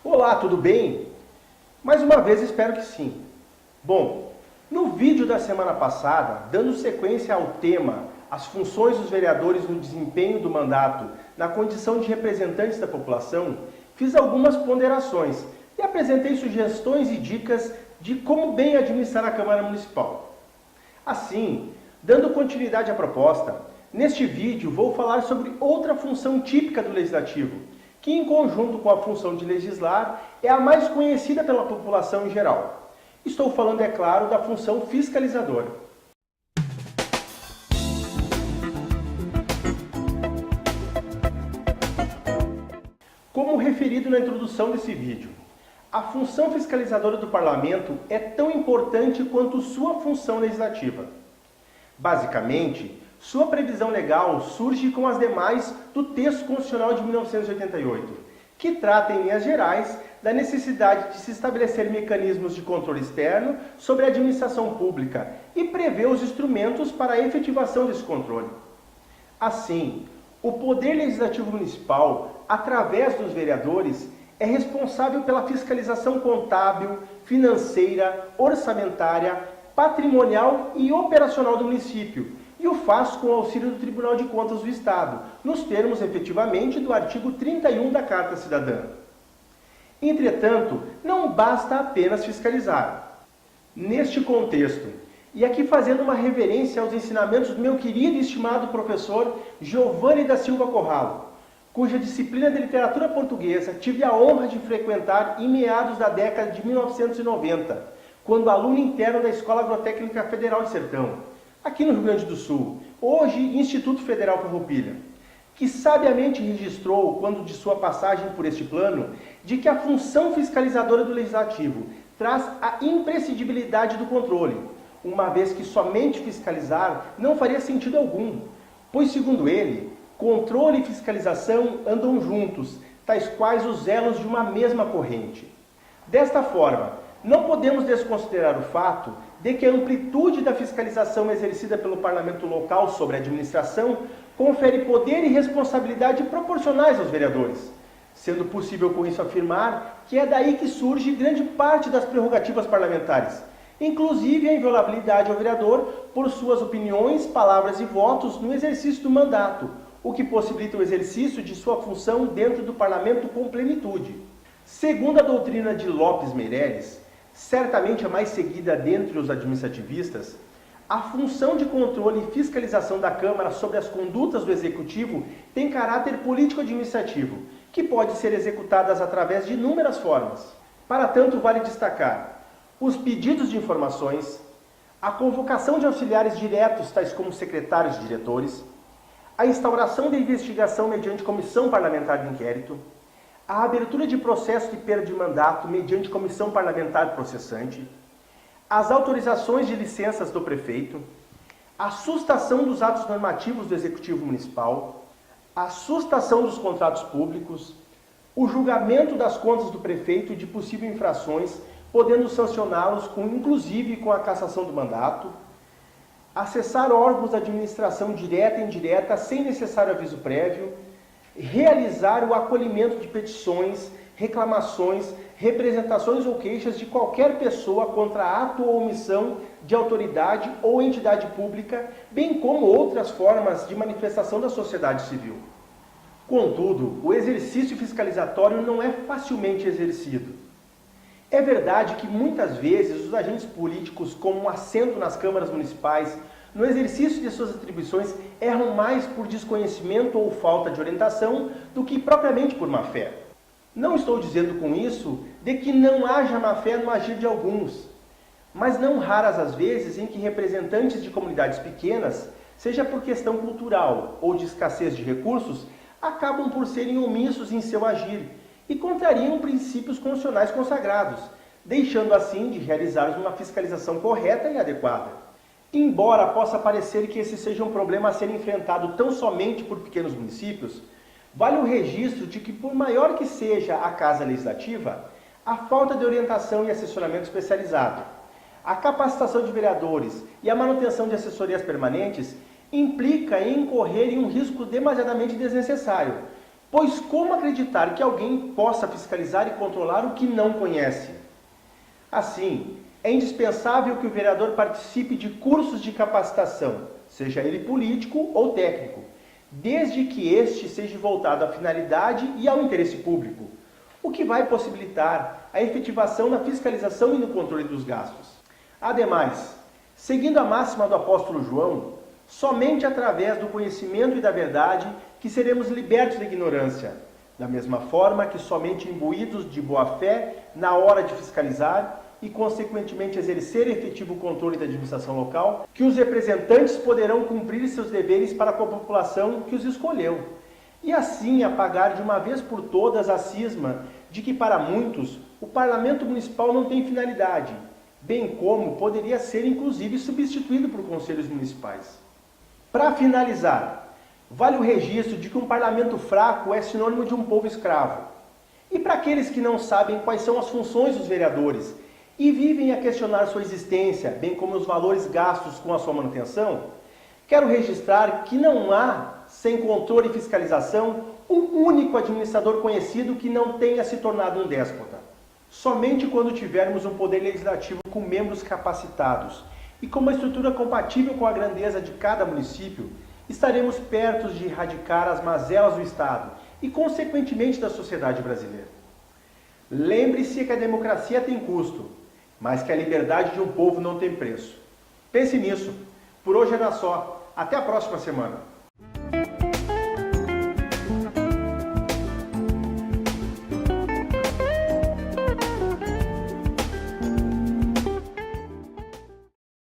Olá, tudo bem? Mais uma vez espero que sim. Bom, no vídeo da semana passada, dando sequência ao tema as funções dos vereadores no desempenho do mandato na condição de representantes da população, fiz algumas ponderações e apresentei sugestões e dicas de como bem administrar a Câmara Municipal. Assim, dando continuidade à proposta, neste vídeo vou falar sobre outra função típica do Legislativo, que em conjunto com a função de legislar é a mais conhecida pela população em geral. Estou falando, é claro, da função fiscalizadora. Como referido na introdução desse vídeo, a função fiscalizadora do Parlamento é tão importante quanto sua função legislativa. Basicamente, sua previsão legal surge com as demais do texto constitucional de 1988, que trata, em linhas gerais, da necessidade de se estabelecer mecanismos de controle externo sobre a administração pública e prevê os instrumentos para a efetivação desse controle. Assim, o Poder Legislativo Municipal, através dos vereadores, é responsável pela fiscalização contábil, financeira, orçamentária, patrimonial e operacional do município, e o faz com o auxílio do Tribunal de Contas do Estado, nos termos, efetivamente, do artigo 31 da Carta Cidadã. Entretanto, não basta apenas fiscalizar. Neste contexto, e aqui fazendo uma reverência aos ensinamentos do meu querido e estimado professor Giovanni da Silva Corralo, cuja disciplina de literatura portuguesa tive a honra de frequentar em meados da década de 1990, quando aluno interno da Escola Agrotécnica Federal de Sertão, aqui no Rio Grande do Sul, hoje Instituto Federal Farroupilha, que sabiamente registrou, quando de sua passagem por este plano, de que a função fiscalizadora do Legislativo traz a imprescindibilidade do controle, uma vez que somente fiscalizar não faria sentido algum, pois, segundo ele, controle e fiscalização andam juntos, tais quais os elos de uma mesma corrente. Desta forma, não podemos desconsiderar o fato de que a amplitude da fiscalização exercida pelo parlamento local sobre a administração confere poder e responsabilidade proporcionais aos vereadores, sendo possível com isso afirmar que é daí que surge grande parte das prerrogativas parlamentares, inclusive a inviolabilidade ao vereador por suas opiniões, palavras e votos no exercício do mandato, o que possibilita o exercício de sua função dentro do parlamento com plenitude. Segundo a doutrina de Lopes Meireles, certamente a mais seguida dentre os administrativistas, a função de controle e fiscalização da Câmara sobre as condutas do Executivo tem caráter político-administrativo, que pode ser executadas através de inúmeras formas. Para tanto, vale destacar os pedidos de informações, a convocação de auxiliares diretos, tais como secretários e diretores, a instauração de investigação mediante comissão parlamentar de inquérito, a abertura de processo de perda de mandato mediante comissão parlamentar processante, as autorizações de licenças do prefeito, a sustação dos atos normativos do Executivo Municipal, a sustação dos contratos públicos, o julgamento das contas do prefeito e de possíveis infrações, podendo sancioná-los inclusive com a cassação do mandato, acessar órgãos da administração direta e indireta sem necessário aviso prévio, realizar o acolhimento de petições, reclamações, representações ou queixas de qualquer pessoa contra ato ou omissão de autoridade ou entidade pública, bem como outras formas de manifestação da sociedade civil. Contudo, o exercício fiscalizatório não é facilmente exercido. É verdade que muitas vezes os agentes políticos, com um assento nas câmaras municipais, no exercício de suas atribuições, erram mais por desconhecimento ou falta de orientação do que propriamente por má-fé. Não estou dizendo com isso de que não haja má-fé no agir de alguns, mas não raras as vezes em que representantes de comunidades pequenas, seja por questão cultural ou de escassez de recursos, acabam por serem omissos em seu agir e contrariam princípios constitucionais consagrados, deixando assim de realizar uma fiscalização correta e adequada. Embora possa parecer que esse seja um problema a ser enfrentado tão somente por pequenos municípios, vale o registro de que, por maior que seja a Casa Legislativa, a falta de orientação e assessoramento especializado, a capacitação de vereadores e a manutenção de assessorias permanentes implica em incorrer em um risco demasiadamente desnecessário, Pois como acreditar que alguém possa fiscalizar e controlar o que não conhece? Assim, é indispensável que o vereador participe de cursos de capacitação, seja ele político ou técnico, desde que este seja voltado à finalidade e ao interesse público, o que vai possibilitar a efetivação na fiscalização e no controle dos gastos. Ademais, seguindo a máxima do apóstolo João, somente através do conhecimento e da verdade que seremos libertos da ignorância, da mesma forma que somente imbuídos de boa fé na hora de fiscalizar e, consequentemente, exercer efetivo controle da administração local, que os representantes poderão cumprir seus deveres para com a população que os escolheu, e assim apagar de uma vez por todas a cisma de que, para muitos, o Parlamento Municipal não tem finalidade, bem como poderia ser, inclusive, substituído por conselhos municipais. Para finalizar, vale o registro de que um parlamento fraco é sinônimo de um povo escravo. E para aqueles que não sabem quais são as funções dos vereadores e vivem a questionar sua existência, bem como os valores gastos com a sua manutenção, quero registrar que não há, sem controle e fiscalização, um único administrador conhecido que não tenha se tornado um déspota. Somente quando tivermos um poder legislativo com membros capacitados e com uma estrutura compatível com a grandeza de cada município, estaremos perto de erradicar as mazelas do Estado e, consequentemente, da sociedade brasileira. Lembre-se que a democracia tem custo, mas que a liberdade de um povo não tem preço. Pense nisso. Por hoje era só. Até a próxima semana.